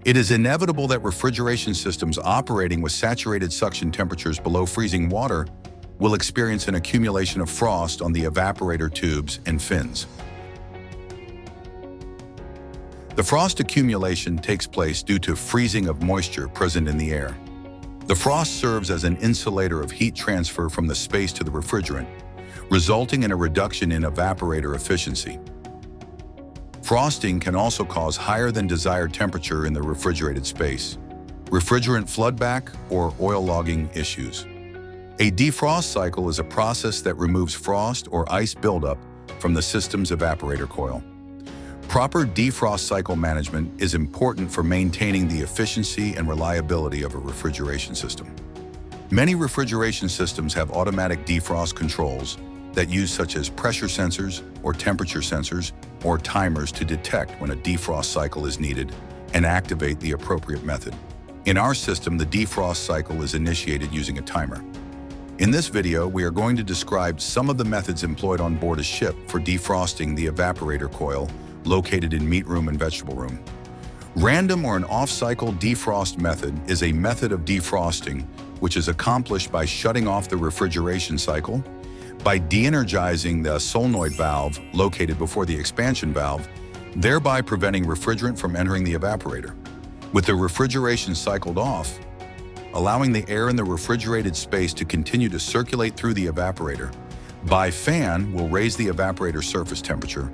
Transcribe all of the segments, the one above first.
It is inevitable that refrigeration systems operating with saturated suction temperatures below freezing water will experience an accumulation of frost on the evaporator tubes and fins. The frost accumulation takes place due to freezing of moisture present in the air. The frost serves as an insulator of heat transfer from the space to the refrigerant, resulting in a reduction in evaporator efficiency. Frosting can also cause higher than desired temperature in the refrigerated space, refrigerant floodback, or oil logging issues. A defrost cycle is a process that removes frost or ice buildup from the system's evaporator coil. Proper defrost cycle management is important for maintaining the efficiency and reliability of a refrigeration system. Many refrigeration systems have automatic defrost controls that use such as pressure sensors or temperature sensors or timers to detect when a defrost cycle is needed and activate the appropriate method. In our system, the defrost cycle is initiated using a timer. In this video, we are going to describe some of the methods employed on board a ship for defrosting the evaporator coil located in meat room and vegetable room. Random or an off-cycle defrost method is a method of defrosting which is accomplished by shutting off the refrigeration cycle, by de-energizing the solenoid valve located before the expansion valve, thereby preventing refrigerant from entering the evaporator. With the refrigeration cycled off, allowing the air in the refrigerated space to continue to circulate through the evaporator, by fan will raise the evaporator surface temperature,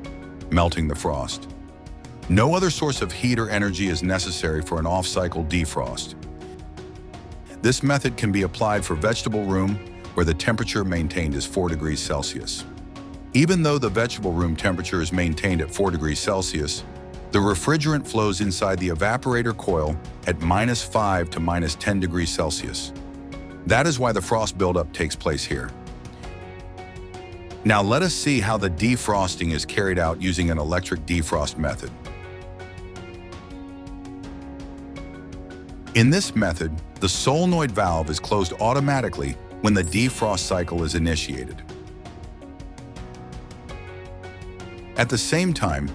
melting the frost. No other source of heat or energy is necessary for an off-cycle defrost. This method can be applied for vegetable room, where the temperature maintained is 4 degrees Celsius. Even though the vegetable room temperature is maintained at 4 degrees Celsius, the refrigerant flows inside the evaporator coil at -5 to -10 degrees Celsius. That is why the frost buildup takes place here. Now let us see how the defrosting is carried out using an electric defrost method. In this method, the solenoid valve is closed automatically when the defrost cycle is initiated. At the same time,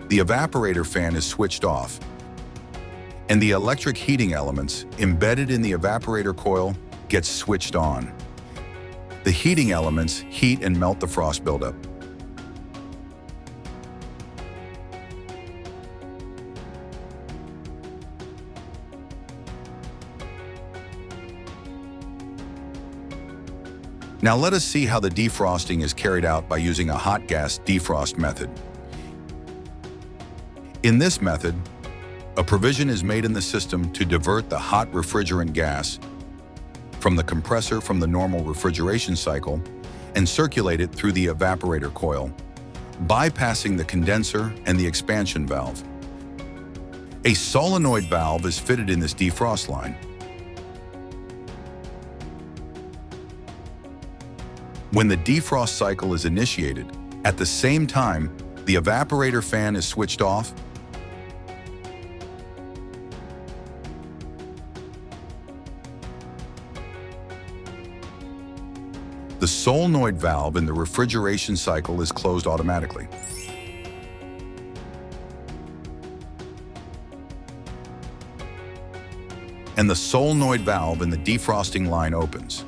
the evaporator fan is switched off, and the electric heating elements embedded in the evaporator coil get switched on. The heating elements heat and melt the frost buildup. Now let us see how the defrosting is carried out by using a hot gas defrost method. In this method, a provision is made in the system to divert the hot refrigerant gas from the compressor from the normal refrigeration cycle and circulate it through the evaporator coil, bypassing the condenser and the expansion valve. A solenoid valve is fitted in this defrost line. When the defrost cycle is initiated, at the same time, the evaporator fan is switched off, the solenoid valve in the refrigeration cycle is closed automatically. And the solenoid valve in the defrosting line opens.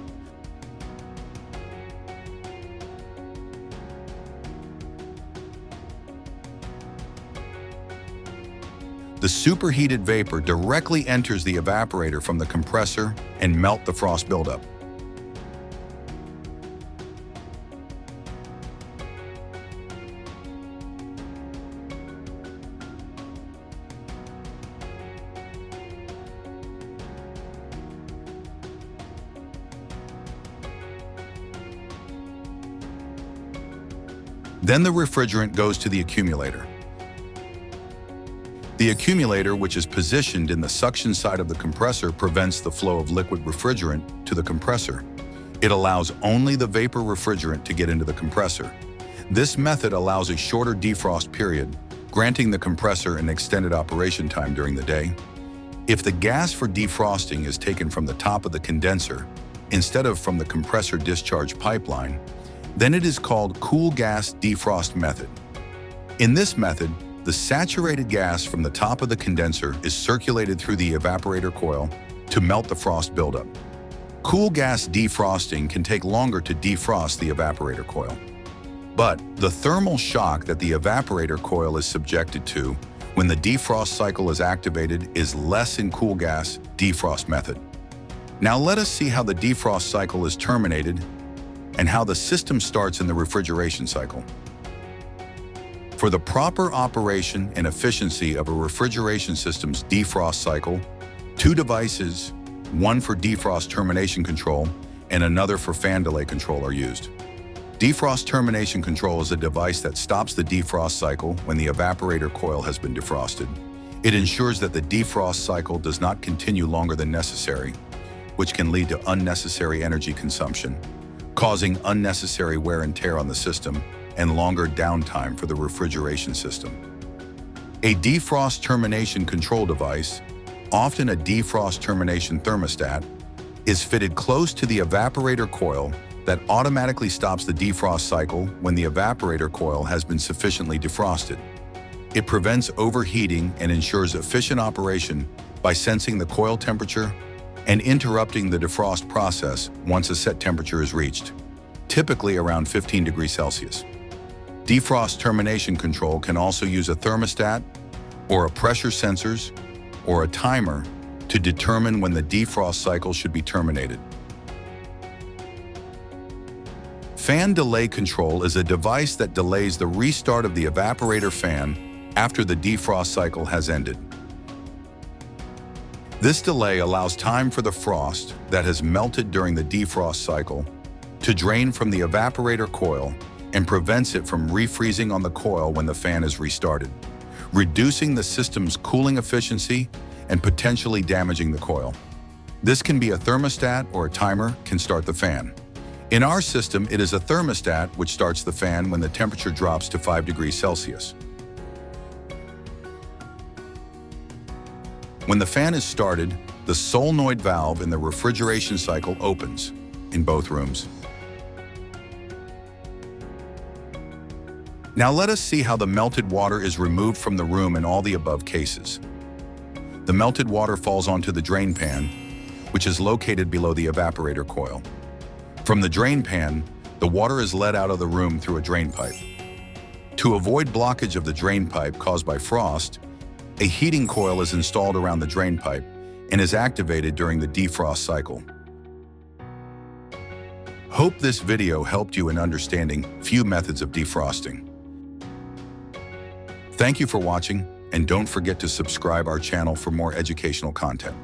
The superheated vapor directly enters the evaporator from the compressor and melt the frost buildup. Then the refrigerant goes to the accumulator. The accumulator, which is positioned in the suction side of the compressor, prevents the flow of liquid refrigerant to the compressor. It allows only the vapor refrigerant to get into the compressor. This method allows a shorter defrost period, granting the compressor an extended operation time during the day. If the gas for defrosting is taken from the top of the condenser instead of from the compressor discharge pipeline, then it is called cool gas defrost method. In this method, The saturated gas from the top of the condenser is circulated through the evaporator coil to melt the frost buildup. Cool gas defrosting can take longer to defrost the evaporator coil. But the thermal shock that the evaporator coil is subjected to when the defrost cycle is activated is less in cool gas defrost method. Now let us see how the defrost cycle is terminated and how the system starts in the refrigeration cycle. For the proper operation and efficiency of a refrigeration system's defrost cycle, two devices, one for defrost termination control and another for fan delay control, are used. Defrost termination control is a device that stops the defrost cycle when the evaporator coil has been defrosted. It ensures that the defrost cycle does not continue longer than necessary, which can lead to unnecessary energy consumption, causing unnecessary wear and tear on the system and longer downtime for the refrigeration system. A defrost termination control device, often a defrost termination thermostat, is fitted close to the evaporator coil that automatically stops the defrost cycle when the evaporator coil has been sufficiently defrosted. It prevents overheating and ensures efficient operation by sensing the coil temperature and interrupting the defrost process once a set temperature is reached, typically around 15 degrees Celsius. Defrost termination control can also use a thermostat or a pressure sensors or a timer to determine when the defrost cycle should be terminated. Fan delay control is a device that delays the restart of the evaporator fan after the defrost cycle has ended. This delay allows time for the frost that has melted during the defrost cycle to drain from the evaporator coil and prevents it from refreezing on the coil when the fan is restarted, reducing the system's cooling efficiency and potentially damaging the coil. This can be a thermostat or a timer can start the fan. In our system, it is a thermostat which starts the fan when the temperature drops to 5 degrees Celsius. When the fan is started, the solenoid valve in the refrigeration cycle opens in both rooms. Now let us see how the melted water is removed from the room in all the above cases. The melted water falls onto the drain pan, which is located below the evaporator coil. From the drain pan, the water is let out of the room through a drain pipe. To avoid blockage of the drain pipe caused by frost, a heating coil is installed around the drain pipe and is activated during the defrost cycle. Hope this video helped you in understanding few methods of defrosting. Thank you for watching, and don't forget to subscribe our channel for more educational content.